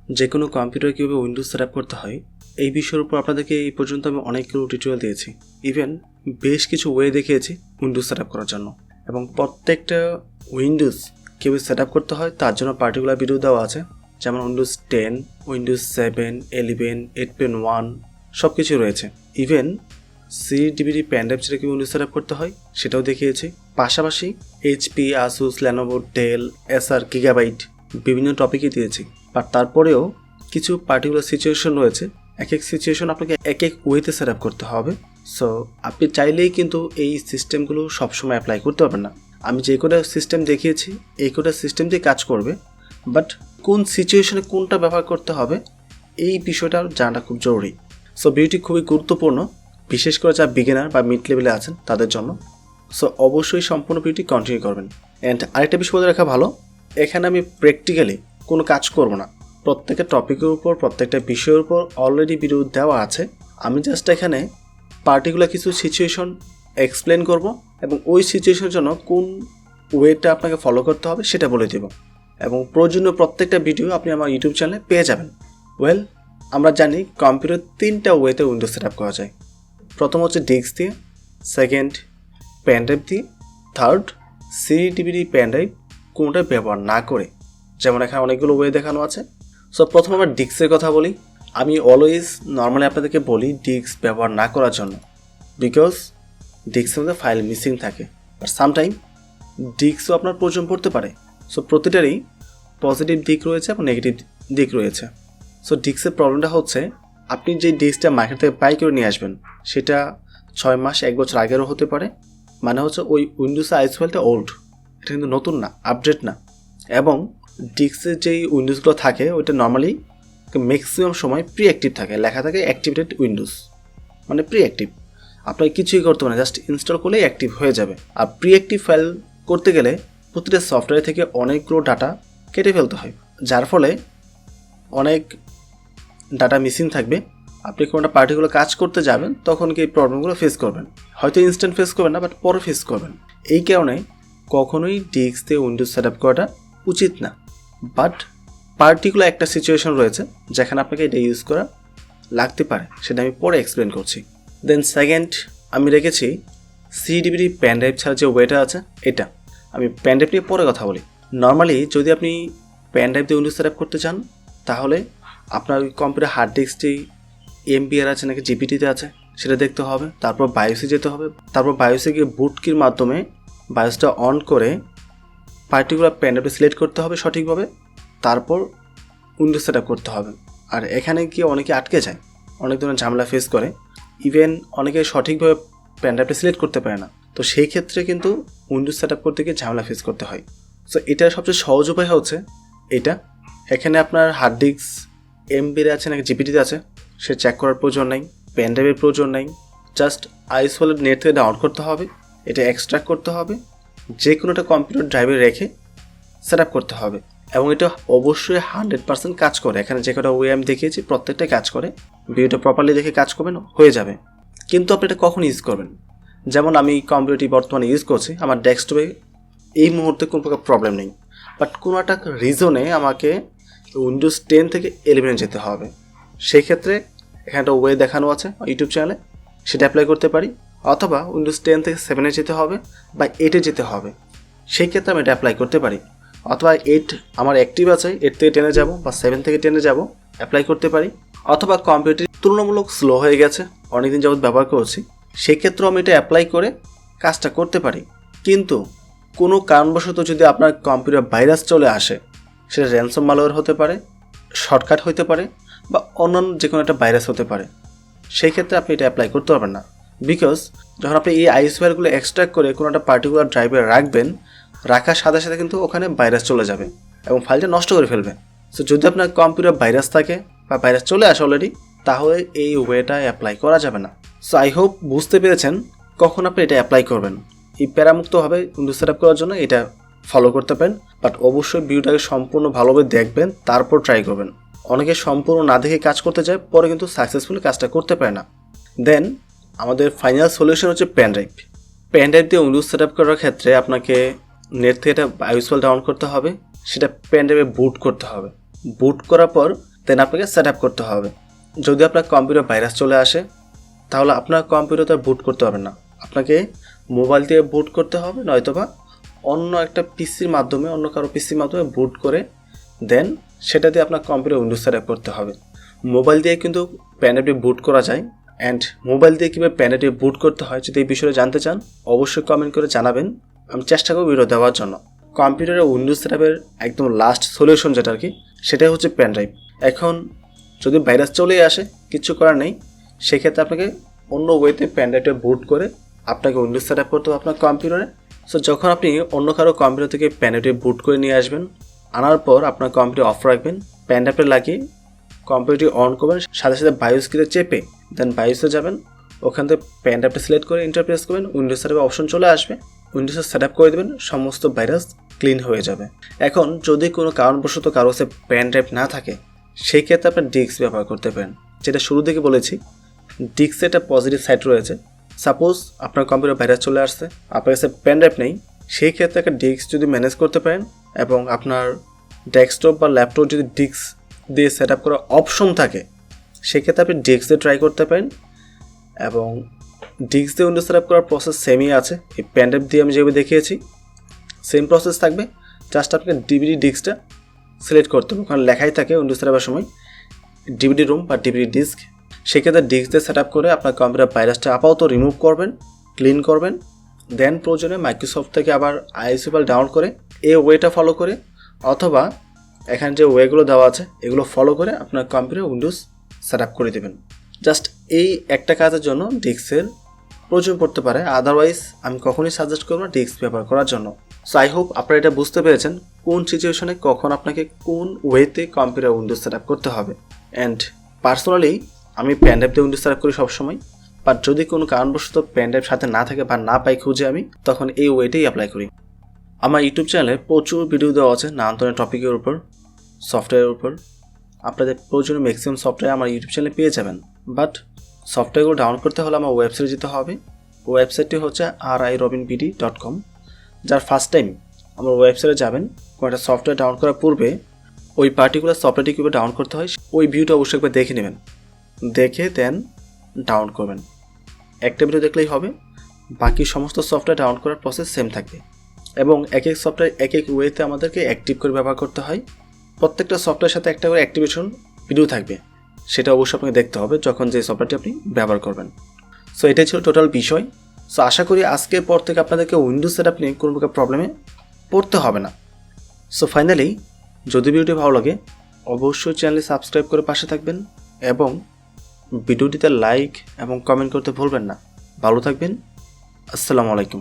যে কোনো কম্পিউটার কীভাবে উইন্ডোজ সেট আপ করতে হয় এই বিষয়ের উপর আপনাদেরকে এই পর্যন্ত আমি অনেকগুলো টিউটোরিয়াল দিয়েছি। ইভেন বেশ কিছু ওয়ে দেখিয়েছি উইন্ডোজ সেট আপ করার জন্য, এবং প্রত্যেকটা উইন্ডোজ কীভাবে সেট আপ করতে হয় তার জন্য পার্টিকুলার ভিডিও দেওয়া আছে, যেমন উইন্ডোজ 10, উইন্ডোজ 7, 11, 8.1 সব কিছু রয়েছে। ইভেন সিডি/ডিভিডি পেনড্রাইভ ছেড়ে কীভাবে উইন্ডোজ সেট আপ করতে হয় সেটাও দেখিয়েছি। পাশাপাশি এইচপি, আসুস, লেনোভো, ডেল, এসার, গিগাবাইট বিভিন্ন টপিকই দিয়েছি। বাট তারপরেও কিছু পার্টিকুলার সিচুয়েশন রয়েছে, এক এক সিচুয়েশন আপনাকে এক এক ওয়েতে সেট আপ করতে হবে। সো আপনি চাইলেই কিন্তু এই সিস্টেমগুলো সবসময় অ্যাপ্লাই করতে পারবেন না। আমি যে কটা সিস্টেম দেখিয়েছি এই কটা সিস্টেম দিয়ে কাজ করবে, বাট কোন সিচুয়েশনে কোনটা ব্যবহার করতে হবে এই বিষয়টা জানাটা খুব জরুরি। সো ভিডিওটি খুবই গুরুত্বপূর্ণ, বিশেষ করে যারা বিগিনার বা মিড লেভেলে আছেন তাদের জন্য। সো অবশ্যই সম্পূর্ণ ভিডিওটি কন্টিনিউ করবেন। অ্যান্ড আরেকটা বিষয় বলে রাখা ভালো, এখানে আমি প্র্যাকটিক্যালি কোনো কাজ করব না। প্রত্যেকটা টপিকের উপর, প্রত্যেকটা বিষয়ের উপর অলরেডি ভিডিও দেওয়া আছে। আমি জাস্ট এখানে পার্টিকুলার কিছু সিচুয়েশন এক্সপ্লেন করব এবং ওই সিচুয়েশনের জন্য কোন ওয়েটা আপনাকে ফলো করতে হবে সেটা বলে দেব, এবং প্রয়োজনীয় প্রত্যেকটা ভিডিও আপনি আমার ইউটিউব চ্যানেলে পেয়ে যাবেন। ওয়েল, আমরা জানি কম্পিউটার 3টা ওয়েতে উইন্ডোজ সেট আপ করা যায়। প্রথম হচ্ছে ডিস্ক দিয়ে, সেকেন্ড পেনড্রাইভ দিয়ে, থার্ড সিডি/ডিভিডি পেনড্রাইভ কোনোটা ব্যবহার না করে, যেমন এখানে অনেকগুলো ওয়ে দেখানো আছে। সো প্রথমে আমরা ডিস্কের কথা বলি। আমি অলওয়েজ নর্মালি আপনাদেরকে বলি ডিস্ক ব্যবহার না করার জন্য, বিকজ ডিস্কের মধ্যে ফাইল মিসিং থাকে। বাট সামটাইম ডিস্কও আপনার প্রয়োজন পড়তে পারে। সো প্রতিটারই পজিটিভ দিক রয়েছে এবং নেগেটিভ দিক রয়েছে। সো ডিস্কের প্রবলেমটা হচ্ছে, আপনি যে ডিস্কটা মার্কেট থেকে বাই করে নিয়ে আসবেন সেটা 6 মাস 1 বছর আগেরও হতে পারে। মানে হচ্ছে ওই উইন্ডোজ আইএস ফাইলটা ওল্ড, এটা কিন্তু নতুন না, আপডেট না। এবং ডিস্কের যেই উইন্ডোজগুলো থাকে ওইটা নর্মালি ম্যাক্সিমাম সময় প্রি অ্যাক্টিভ থাকে, লেখা থাকে অ্যাক্টিভেটেড উইন্ডোজ, মানে প্রি অ্যাক্টিভ। আপনাকে কিছুই করতে হবে না, জাস্ট ইনস্টল করলেই অ্যাক্টিভ হয়ে যাবে। আর প্রি অ্যাক্টিভ ফাইল করতে গেলে প্রতিটা সফটওয়্যার থেকে অনেকগুলো ডাটা কেটে ফেলতে হয়, যার ফলে অনেক ডাটা মিসিং থাকবে। আপনি কোনোটা পার্টিকুলার কাজ করতে যাবেন তখন কি এই প্রবলেমগুলো ফেস করবেন, হয়তো ইনস্ট্যান্ট ফেস করবেন না, বাট পরে ফেস করবেন। এই কারণে কখনোই ডিস্ক দিয়ে উইন্ডোজ সেট আপ করাটা উচিত না। বাট পার্টিকুলার একটা সিচুয়েশন রয়েছে যেখানে আপনাকে এটা ইউজ করা লাগতে পারে, সেটা আমি পরে এক্সপ্লেন করছি। দেন সেকেন্ড আমি রেখেছি সিডি/ডিভিডি পেনড্রাইভ ছাড়া যে ওয়েটা আছে এটা। আমি পেনড্রাইভ নিয়ে পরে কথা বলি। নর্মালি যদি আপনি পেনড্রাইভ দিয়ে উইন্ডোজ সেট আপ করতে চান তাহলে আপনার কম্পিউটার হার্ড ডিস্কটি এমবিআর আছে নাকি জিপিটিতে আছে সেটা দেখতে হবে। তারপর বায়োসে যেতে হবে। তারপর বায়োসে গিয়ে বুট কির মাধ্যমে বায়োসটা অন করে পার্টিকুলার পেনড্রাইভটা সিলেক্ট করতে হবে সঠিকভাবে, তারপর উইন্ডোজ সেট আপ করতে হবে। আর এখানে গিয়ে অনেকে আটকে যায়, অনেক ধরনের ঝামেলা ফেস করে। ইভেন অনেকে সঠিকভাবে পেনড্রাইভটা সিলেক্ট করতে পারে না, তো সেই ক্ষেত্রে কিন্তু উইন্ডোজ সেট আপ করতে গিয়ে ঝামেলা ফেস করতে হয়। সো এটার সবচেয়ে সহজ উপায় হচ্ছে এটা। এখানে আপনার হার্ড ডিস্ক এমবিতে আছে নাকি জিপিটিতে আছে সে চেক করার প্রয়োজন নেই, পেনড্রাইভের প্রয়োজন নেই। জাস্ট আইএস ফাইলের নেট থেকে ডাউনলোড করতে হবে, এটা এক্সট্রাক্ট করতে হবে, যে কোনো একটা কম্পিউটার ড্রাইভে রেখে সেট আপ করতে হবে। এবং এটা অবশ্যই 100% কাজ করে। এখানে যে কটা ওয়ে আমি দেখিয়েছি প্রত্যেকটাই কাজ করে। ভিডিওটা প্রপারলি দেখে কাজ করবেন, হয়ে যাবে। কিন্তু আপনি এটা কখন ইউজ করবেন? যেমন আমি কম্পিউটারটি বর্তমানে ইউজ করছি, আমার ডেস্কটপে এই মুহূর্তে কোনো প্রকার প্রবলেম নেই, বাট কোনো একটা রিজনে আমাকে উইন্ডোজ 10 থেকে 11 যেতে হবে। সেই ক্ষেত্রে এখানে একটা ওয়ে দেখানো আছে ইউটিউব চ্যানেলে, সেটা অ্যাপ্লাই করতে পারি। অথবা উইন্ডোজ 10 থেকে 7 যেতে হবে বা 8 যেতে হবে, সেই ক্ষেত্রে আমি এটা অ্যাপ্লাই করতে পারি। অথবা 8 আমার অ্যাক্টিভ আছে, 8 থেকে 10 যাব বা 7 থেকে 10 যাব, অ্যাপ্লাই করতে পারি। অথবা কম্পিউটার তুলনামূলক স্লো হয়ে গেছে, অনেকদিন যাবত ব্যবহার করছি, সেক্ষেত্রেও আমি এটা অ্যাপ্লাই করে কাজটা করতে পারি। কিন্তু কোনো কারণবশত যদি আপনার কম্পিউটার ভাইরাস চলে আসে, সেটা র্যানসম ম্যালওয়্যার হতে পারে, শর্টকাট হতে পারে, বা অন্যান্য যে কোনো একটা ভাইরাস হতে পারে, সেই ক্ষেত্রে আপনি এটা অ্যাপ্লাই করতে পারবেন না। বিকজ যখন আপনি এই আইএস ফাইলগুলো এক্সট্রাক্ট করে কোনো একটা পার্টিকুলার ড্রাইভে রাখবেন, রাখার সাথে সাথে কিন্তু ওখানে ভাইরাস চলে যাবে এবং ফাইলটা নষ্ট করে ফেলবে। সো যদি আপনার কম্পিউটার ভাইরাস থাকে বা ভাইরাস চলে আসে অলরেডি, তাহলে এই ওয়েটা অ্যাপ্লাই করা যাবে না। সো আই হোপ বুঝতে পেরেছেন কখন আপনি এটা অ্যাপ্লাই করবেন। এই প্যারামুক্তভাবে উইন্ডোজ সেট আপ করার জন্য এটা ফলো করতে পারেন, বাট অবশ্যই ভিডিওটাকে সম্পূর্ণ ভালোভাবে দেখবেন, তারপর ট্রাই করবেন। অনেকে সম্পূর্ণ না দেখে কাজ করতে যায়, পরে কিন্তু সাকসেসফুলি কাজটা করতে পারে না। দেন আমাদের ফাইনাল সলিউশন হচ্ছে পেনড্রাইভ। পেনড্রাইভ দিয়ে উইন্ডোজ সেট আপ করার ক্ষেত্রে আপনাকে নেট থেকে একটা আইএস ফাইল ডাউনলোড করতে হবে, সেটা পেনড্রাইভে বুট করতে হবে। বুট করার পর দেন আপনাকে সেট আপ করতে হবে। যদি আপনার কম্পিউটার ভাইরাস চলে আসে তাহলে আপনার কম্পিউটার বুট করতে হবে না, আপনাকে মোবাইল দিয়ে বুট করতে হবে, নয়তোবা অন্য একটা পিসির মাধ্যমে, অন্য কারো পিসির মাধ্যমে বুট করে দেন সেটা দিয়ে আপনার কম্পিউটার উইন্ডোজ সেট আপ করতে হবে। মোবাইল দিয়ে কিন্তু প্যানড্রাইভটি বুট করা যায়। অ্যান্ড মোবাইল দিয়ে কীভাবে প্যানড্রাইভটি বুট করতে হয় যদি এই বিষয়ে জানতে চান অবশ্যই কমেন্ট করে জানাবেন, আমি চেষ্টা করব ভিডিও দেওয়ার জন্য। কম্পিউটারের উইন্ডোজ সেট আপের একদম লাস্ট সলিউশন যেটা আর কি, সেটাই হচ্ছে প্যানড্রাইভ। এখন যদি ভাইরাস চলে আসে কিছু করার নেই, সেক্ষেত্রে আপনাকে অন্য ওয়েতে প্যানড্রাইভটা বুট করে আপনাকে উইন্ডোজ সেট আপ করতে হবে আপনার কম্পিউটারে। সো যখন আপনি অন্য কারো কম্পিউটার থেকে প্যানড্রাইভটি বুট করে নিয়ে আসবেন, আনার পর আপনার কম্পিউটার অফ রাখবেন, প্যানড্রাইভটা লাগিয়ে কম্পিউটারটি অন করবেন, সাথে সাথে বায়োস কিতে চেপে দেন বায়োসে যাবেন, ওখান থেকে প্যানড্রাইভটা সিলেক্ট করে এন্টার প্রেস করবেন, উইন্ডোজ সেট আপের অপশন চলে আসবে, উইন্ডোজে সেট আপ করে দেবেন, সমস্ত ভাইরাস ক্লিন হয়ে যাবে। এখন যদি কোনো কারণবশত কারো কাছে প্যানড্রাইভ না থাকে সেই ক্ষেত্রে আপনার ডিস্ক ব্যবহার করতে পারেন, যেটা শুরু থেকে বলেছি। ডিস্কে একটা পজিটিভ সাইড রয়েছে। সাপোজ আপনার কম্পিউটার ভাইরাস চলে আসছে, আপনার কাছে প্যানড্রাইভ নেই, সেই ক্ষেত্রে একটা ডিস্ক যদি ম্যানেজ করতে পারেন এবং আপনার ডেস্কটপ বা ল্যাপটপ যদি ডিস্ক দিয়ে সেট আপ করার অপশন থাকে সেক্ষেত্রে আপনি ডিস্ক দিয়ে ট্রাই করতে পারেন। এবং ডিস্ক দিয়ে উইন্ডোজ সেট আপ করার প্রসেস সেমই আছে, এই প্যানড্রাইভ দিয়ে আমি যেভাবে দেখিয়েছি সেম প্রসেস থাকবে। জাস্ট আপনাকে ডিভিডি ডিস্কটা সিলেক্ট করতে হবে, ওখানে লেখাই থাকে উইন্ডোজ সেট আপের সময় ডিভিডি রুম বা ডিভিডি ডিস্ক। সেক্ষেত্রে ডিস্ক দিয়ে সেট আপ করে আপনার কম্পিউটার ভাইরাসটা আপাতত রিমুভ করবেন, ক্লিন করবেন, দেন প্রয়োজনে মাইক্রোসফট থেকে আবার আইএসও ফাইল ডাউনলোড করে এই ওয়েটা ফলো করে, অথবা এখানে যে ওয়েগুলো দেওয়া আছে এগুলো ফলো করে আপনার কম্পিউটার উইন্ডোজ সেট আপ করে দেবেন। জাস্ট এই একটা কাজের জন্য ডিস্কের প্রয়োজন পড়তে পারে, আদারওয়াইজ আমি কখনোই সাজেস্ট করব না ডিস্ক ব্যবহার করার জন্য। সো আই হোপ আপনারা এটা বুঝতে পেরেছেন কোন সিচুয়েশনে কখন আপনাকে কোন ওয়েতে কম্পিউটার উইন্ডোজ সেট আপ করতে হবে। অ্যান্ড পার্সোনালি আমি প্যানড্রাইভ দিয়ে উইন্ডোজ সেট আপ করি সবসময়, বাট যদি কোনো কারণবশত প্যানড্রাইভ সাথে না থাকে বা না পাই খুঁজে আমি, তখন এই ওয়েটাই অ্যাপ্লাই করি। আমার ইউটিউব চ্যানেলে প্রচুর ভিডিও দেওয়া আছে নানান ধরনের টপিকের উপর, সফটওয়্যারের উপর। আপনাদের প্রয়োজনীয় ম্যাক্সিমাম সফটওয়্যার আমার ইউটিউব চ্যানেলে পেয়ে যাবেন, বাট সফটওয়্যারগুলো ডাউনলোড করতে হলে আমার ওয়েবসাইটে যেতে হবে। ওয়েবসাইটটি হচ্ছে rirobinpd.com। যার ফার্স্ট টাইম আমার ওয়েবসাইটে যাবেন, কোনো একটা সফটওয়্যার ডাউনলোড করার পূর্বে ওই পার্টিকুলার সফটওয়্যারটি কীভাবে ডাউনলোড করতে হয় ওই ভিডিওটা অবশ্যই একবার দেখে নেবেন, দেখে দেন ডাউনলোড করবেন। একটা ভিডিও দেখলেই হবে, বাকি সমস্ত সফটওয়্যার ডাউনলোড করার প্রসেস সেম থাকবে। এবং এক এক সফটওয়্যার এক এক ওয়েতে আমাদেরকে অ্যাক্টিভ করে ব্যবহার করতে হয়। প্রত্যেকটা সফটওয়্যারের সাথে একটা করে অ্যাক্টিভেশন ভিডিও থাকবে, সেটা অবশ্যই আপনাকে দেখতে হবে যখন যে সফটওয়্যারটি আপনি ব্যবহার করবেন। সো এটাই ছিল টোটাল বিষয়। সো আশা করি আজকের পর থেকে আপনাদেরকে উইন্ডোজ সেট আপ নিয়ে কোনো প্রকার প্রবলেমে পড়তে হবে না। সো ফাইনালি যদি ভিডিওটি ভালো লাগে অবশ্যই চ্যানেলটি সাবস্ক্রাইব করে পাশে থাকবেন এবং ভিডিওটিতে লাইক এবং কমেন্ট করতে ভুলবেন না। ভালো থাকবেন, আসসালামু আলাইকুম।